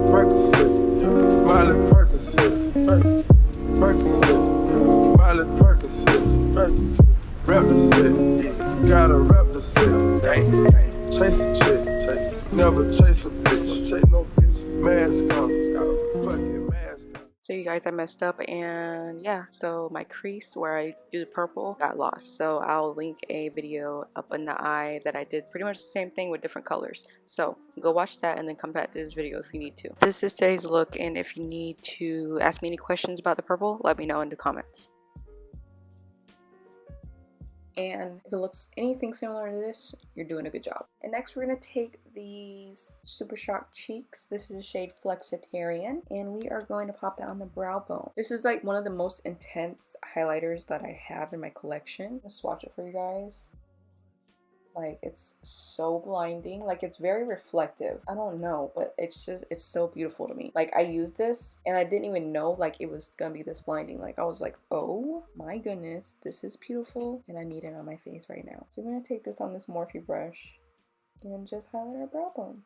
Percocet, Miley Percocet, Percocet, Miley Percocet, represent, gotta represent, chase a chick, never chase a bitch, chase no bitch, mask on, fucking mask on. So you guys, I messed up, and yeah, so my crease where I do the purple got lost. So I'll link a video up in the eye that I did pretty much the same thing with different colors. So go watch that and then come back to this video if you need to. This is today's look, and if you need to ask me any questions about the purple, let me know in the comments. And if it looks anything similar to this, you're doing a good job. And next we're going to take these Super Shock cheeks. This is a shade FLEXATARIAN, and we are going to pop that on the brow bone. This is like one of the most intense highlighters that I have in my collection. I'll swatch it for you guys. Like, it's so blinding. Like, it's very reflective. I don't know, but it's so beautiful to me. Like, I used this and I didn't even know like it was gonna be this blinding. Like, I was like, oh my goodness, this is beautiful, and I need it on my face right now. So we're gonna take this on this Morphe brush and just highlight our brow bone.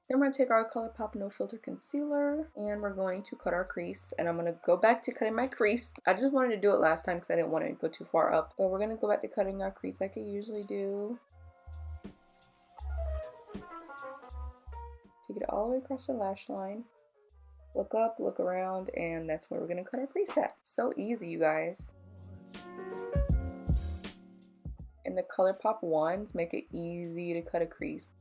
Then we're going to take our Colourpop No Filter Concealer and we're going to cut our crease. And I'm going to go back to cutting my crease. I just wanted to do it last time because I didn't want to go too far up. But we're going to go back to cutting our crease like I usually do. Take it all the way across the lash line. Look up, look around, and that's where we're going to cut our crease at. So easy, you guys. And the Colourpop wands make it easy to cut a crease.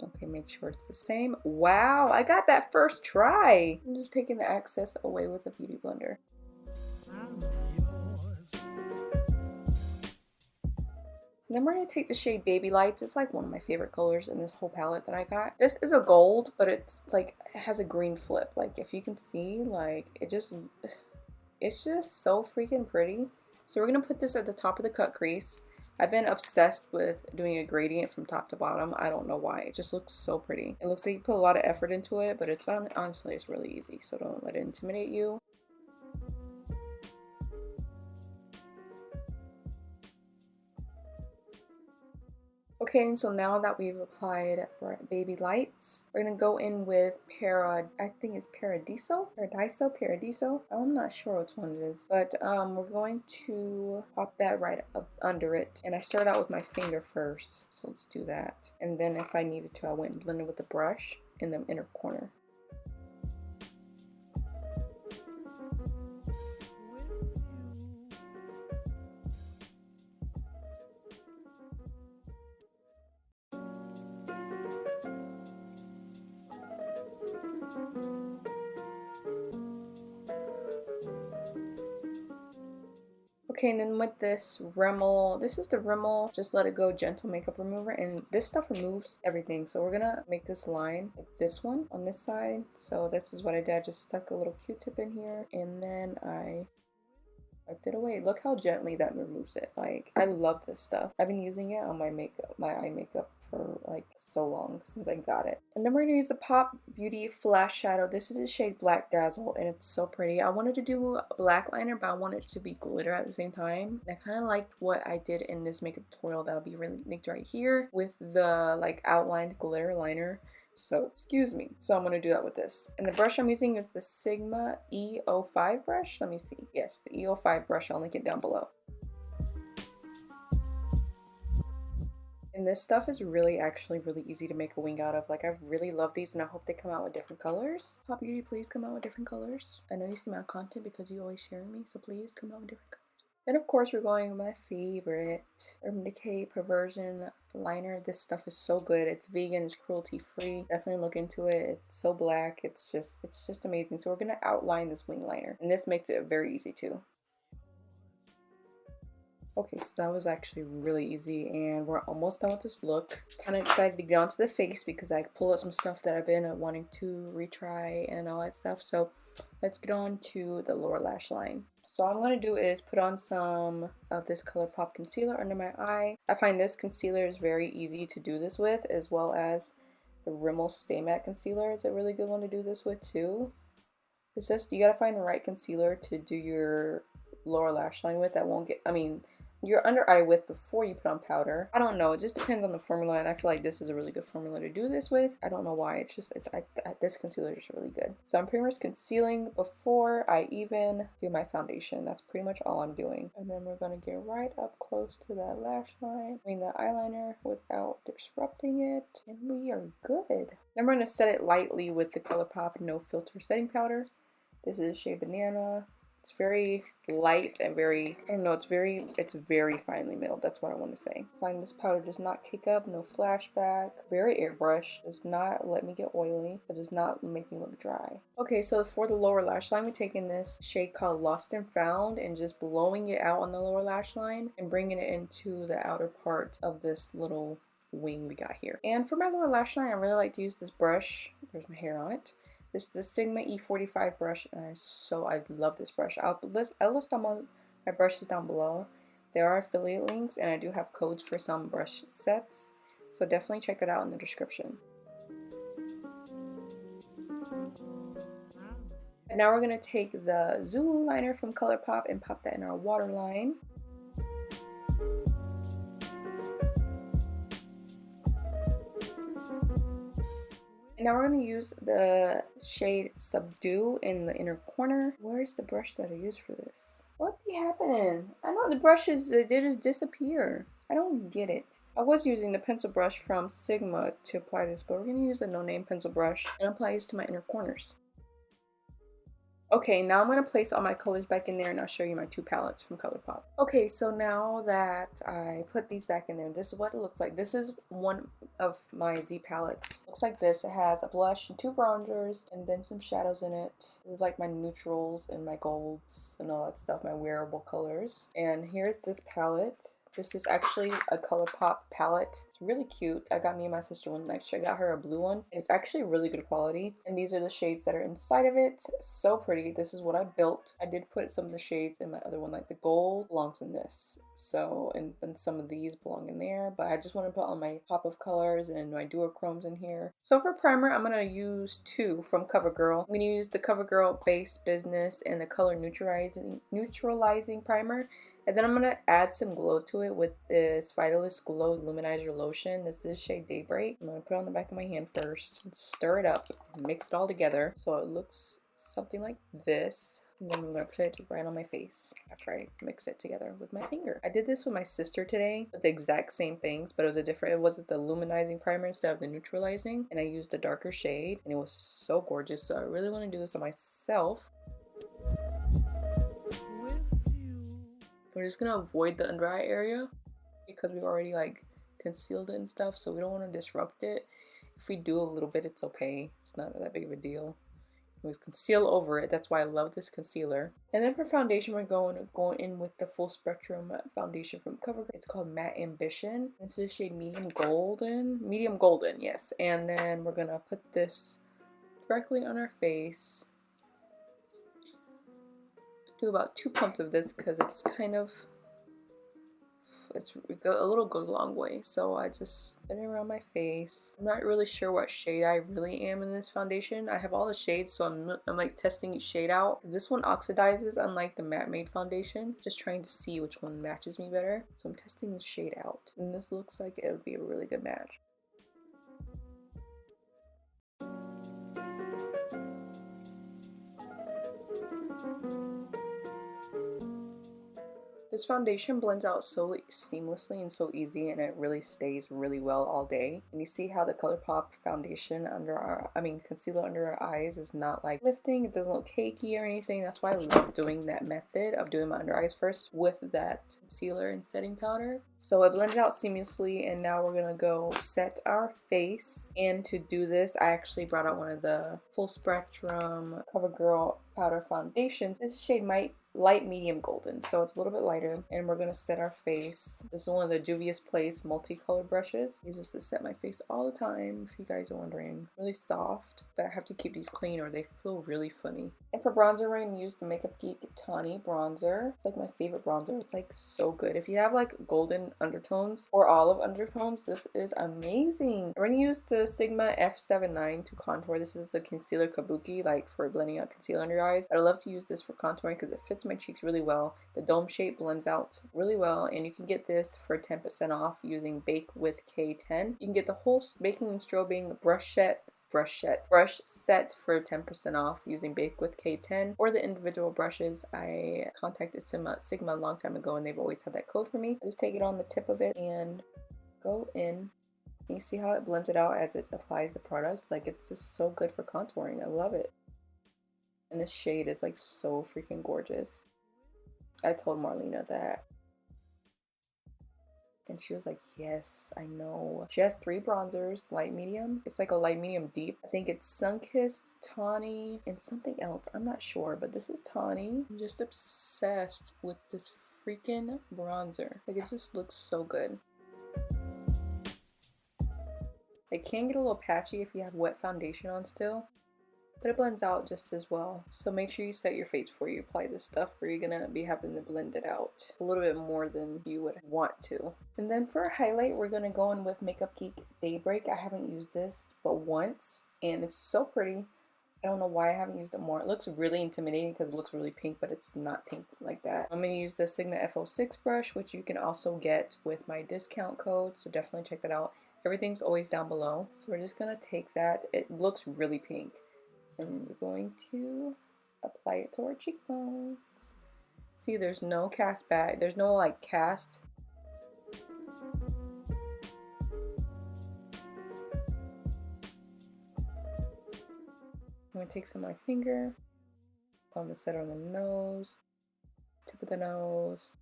Okay, make sure it's the same. Wow, I got that first try. I'm just taking the excess away with a beauty blender. And then we're going to take the shade Baby Lights. It's like one of my favorite colors in this whole palette that I got. This is a gold, but it's like, it has a green flip. Like, if you can see, like, it's just so freaking pretty. So we're going to put this at the top of the cut crease. I've been obsessed with doing a gradient from top to bottom. I don't know why. It just looks so pretty. It looks like you put a lot of effort into it, but it's honestly, it's really easy. So don't let it intimidate you. Okay, and so now that we've applied Baby Lights, we're gonna go in with I think it's Paradiso. I'm not sure which one it is, but we're going to pop that right up under it. And I started out with my finger first, so let's do that. And then if I needed to, I went and blended with the brush in the inner corner. Okay, and then with this Rimmel, this is the Rimmel Just Let It Go Gentle Makeup Remover, and this stuff removes everything. So we're gonna make this line like this one on this side. So this is what I did. I just stuck a little Q-tip in here and then I wiped it away. Look how gently that removes it. Like, I love this stuff. I've been using it on my makeup, my eye makeup, for like so long, since I got it. And then we're gonna use the Pop Beauty Flash Shadow. This is the shade Black Dazzle, and it's so pretty. I wanted to do a black liner, but I wanted it to be glitter at the same time. And I kind of liked what I did in this makeup tutorial that'll be really linked right here with the like outlined glitter liner. So, excuse me. So I'm going to do that with this. And the brush I'm using is the Sigma E05 brush. Let me see. Yes, the E05 brush. I'll link it down below. And this stuff is actually really easy to make a wing out of. Like, I really love these, and I hope they come out with different colors. Pop Beauty, please come out with different colors. I know you see my content because you always share me, so please come out with different colors. Then of course we're going with my favorite Urban Decay Perversion liner. This stuff is so good. It's vegan, it's cruelty free. Definitely look into it. It's so black. It's just amazing. So we're gonna outline this wing liner, and this makes it very easy too. Okay, so that was actually really easy, and we're almost done with this look. Kind of excited to get onto the face because I pulled out some stuff that I've been wanting to retry and all that stuff. So let's get on to the lower lash line. So all I'm going to do is put on some of this Colourpop concealer under my eye. I find this concealer is very easy to do this with, as well as the Rimmel Stay Matte Concealer is a really good one to do this with too. It says you gotta find the right concealer to do your lower lash line with that won't get, your under eye with before you put on powder. I don't know, it just depends on the formula, and I feel like this is a really good formula to do this with. I don't know why, it's just, this concealer is really good. So I'm pretty much concealing before I even do my foundation. That's pretty much all I'm doing. And then we're gonna get right up close to that lash line, the eyeliner without disrupting it, and we are good. Then we're gonna set it lightly with the Colourpop No Filter Setting Powder. This is shade Banana. It's very light and very, I don't know, it's very finely milled. That's what I want to say. Find this powder does not kick up, no flashback, very airbrush, does not let me get oily, but does not make me look dry. Okay, so for the lower lash line, we're taking this shade called Lost and Found and just blowing it out on the lower lash line and bringing it into the outer part of this little wing we got here. And for my lower lash line, I really like to use this brush. There's my hair on it. This is the Sigma E45 brush, and I love this brush. I'll list down my brushes down below. There are affiliate links, and I do have codes for some brush sets, so definitely check that out in the description. And now we're going to take the Zulu liner from Colourpop and pop that in our waterline. Now we're going to use the shade Subdue in the inner corner. Where's the brush that I use for this? What be happening? I know the brushes, they just disappear. I don't get it. I was using the pencil brush from Sigma to apply this, but we're going to use a no-name pencil brush and apply this to my inner corners. Okay, now I'm going to place all my colors back in there, and I'll show you my two palettes from Colourpop. Okay, so now that I put these back in there, this is what it looks like. This is one of my Z palettes. Looks like this. It has a blush and two bronzers and then some shadows in it. This is like my neutrals and my golds and all that stuff, my wearable colors. And here's this palette. This is actually a Colourpop palette. It's really cute. I got me and my sister one next year. I got her a blue one. It's actually really good quality. And these are the shades that are inside of it. So pretty. This is what I built. I did put some of the shades in my other one, like the gold belongs in this. So, and some of these belong in there. But I just want to put all my pop of colors and my duochromes in here. So for primer, I'm going to use two from CoverGirl. I'm going to use the CoverGirl Base Business and the Color Neutralizing Primer. And then I'm going to add some glow to it with this Vitalist Glow Luminizer Lotion. This is shade Daybreak. I'm going to put it on the back of my hand first and stir it up and mix it all together so it looks something like this. And then I'm going to put it right on my face after I mix it together with my finger. I did this with my sister today with the exact same things, but it wasn't the luminizing primer instead of the neutralizing. And I used a darker shade and it was so gorgeous. So I really want to do this on myself. We're just gonna avoid the under eye area because we've already like concealed it and stuff, so we don't want to disrupt it. If we do a little bit, it's okay. It's not that big of a deal. We conceal over it. That's why I love this concealer. And then for foundation, we're going in with the Full Spectrum foundation from CoverGirl. It's called Matte Ambition. This is shade Medium Golden, yes. And then we're gonna put this directly on our face. Do about 2 pumps of this because it's kind of, a little goes a long way. So I just put it around my face. I'm not really sure what shade I really am in this foundation. I have all the shades, so I'm like testing each shade out. This one oxidizes unlike the matte made foundation. Just trying to see which one matches me better. So I'm testing the shade out, and this looks like it would be a really good match. This foundation blends out so seamlessly and so easy, and it really stays really well all day. And you see how the Colourpop foundation concealer under our eyes is not like lifting. It doesn't look cakey or anything. That's why I love doing that method of doing my under eyes first with that concealer and setting powder. So it blends out seamlessly, and now we're gonna go set our face. And to do this, I actually brought out one of the Full Spectrum CoverGirl powder foundations. This is shade Light Medium Golden, so it's a little bit lighter. And we're gonna set our face. This is one of the Juvia's Place multicolored brushes. I use this to set my face all the time, if you guys are wondering. Really soft, but I have to keep these clean or they feel really funny. And for bronzer, we're going to use the Makeup Geek Tawny bronzer. It's like my favorite bronzer. It's like so good. If you have like golden undertones or olive undertones, this is amazing. We're going to use the Sigma F79 to contour. This is the concealer kabuki, like for blending out concealer under your eyes. I love to use this for contouring because it fits my cheeks really well. The dome shape blends out really well, and you can get this for 10% off using Bake with K10. You can get the whole baking and strobing brush set for 10% off using Bake with K10, or the individual brushes. I contacted Sigma a long time ago and they've always had that code for me. I just take it on the tip of it and go in. You see how it blends it out as it applies the product? Like, it's just so good for contouring. I love it. And this shade is like so freaking gorgeous. I told Marlena that. And she was like, yes, I know. She has 3 bronzers, light medium. It's like a light medium deep. I think it's Sunkissed, Tawny, and something else. I'm not sure, but this is Tawny. I'm just obsessed with this freaking bronzer. Like, it just looks so good. It can get a little patchy if you have wet foundation on still, but it blends out just as well. So make sure you set your face before you apply this stuff, or you're gonna be having to blend it out a little bit more than you would want to. And then for a highlight, we're gonna go in with Makeup Geek Daybreak. I haven't used this but once, and it's so pretty. I don't know why I haven't used it more. It looks really intimidating because it looks really pink, but it's not pink like that. I'm gonna use the Sigma F06 brush, which you can also get with my discount code, so definitely check that out. Everything's always down below. So we're just gonna take that. It looks really pink. And we're going to apply it to our cheekbones. See, there's no cast back. There's no like cast. I'm going to take some of my finger. I'm going to set it on the nose. Tip of the nose.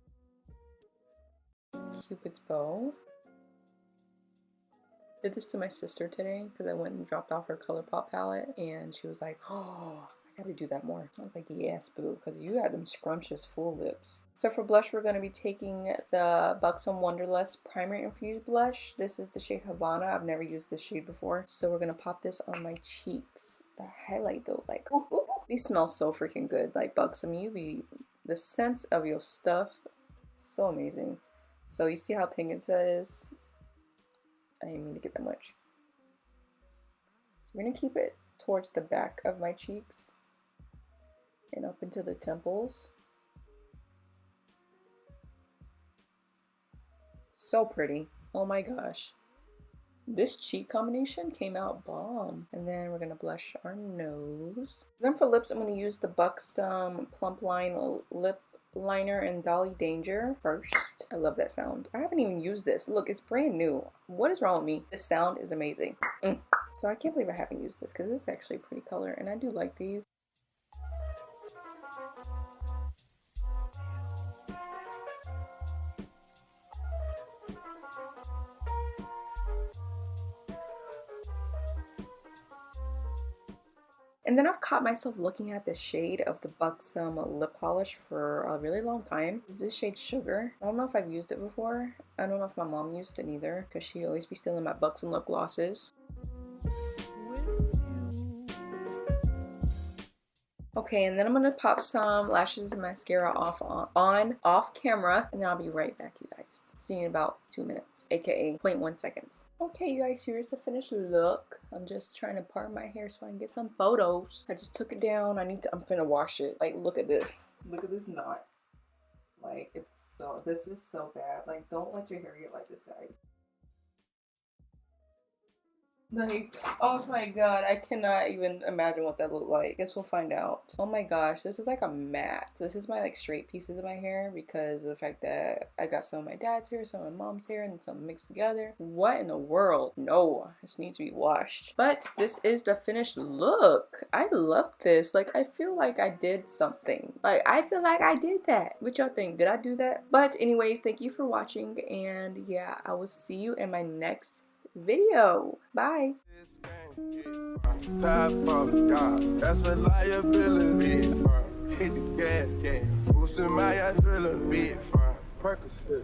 Cupid's bow. Did this to my sister today because I went and dropped off her Colourpop palette, and she was like, oh, I gotta do that more. I was like, yes, boo, because you got them scrumptious full lips. So for blush, we're going to be taking the Buxom Wonderlust Primer Infused Blush. This is the shade Havana. I've never used this shade before. So we're going to pop this on my cheeks. The highlight though, like, ooh, ooh, ooh. These smell so freaking good. Like, Buxom, the sense of your stuff, so amazing. So you see how pink it is? I didn't mean to get that much. I'm going to keep it towards the back of my cheeks and up into the temples. So pretty. Oh my gosh. This cheek combination came out bomb. And then we're going to blush our nose. Then for lips, I'm going to use the Buxom Plump Line Lip Liner and Dolly Danger first. I love that sound. I haven't even used this. Look, it's brand new. What is wrong with me? This sound is amazing. So I can't believe I haven't used this because this is actually a pretty color and I do like these. And then I've caught myself looking at this shade of the Buxom lip polish for a really long time. This is the shade Sugar. I don't know if I've used it before. I don't know if my mom used it either because she always be stealing my Buxom lip glosses. Okay, and then I'm gonna pop some lashes and mascara off camera, and then I'll be right back, you guys. See you in about 2 minutes, aka 0.1 seconds. Okay, you guys, here's the finished look. I'm just trying to part my hair so I can get some photos. I just took it down. I'm finna wash it. Like, look at this. Look at this knot. Like, this is so bad. Like, don't let your hair get like this, guys. Like, oh my god, I cannot even imagine what that looked like. Guess we'll find out. Oh my gosh, this is like a mat. This is my like straight pieces of my hair because of the fact that I got some of my dad's hair, some of my mom's hair, and some mixed together. What in the world? No, this needs to be washed. But this is the finished look. I love this. Like, I feel like I did something. Like, I feel like I did that. What y'all think? Did I do that? But anyways, thank you for watching, and yeah, I will see you in my next video. Bye. Top of God, that's a liability. Hit the gas, boosting my adrenaline, big fine. Percocet.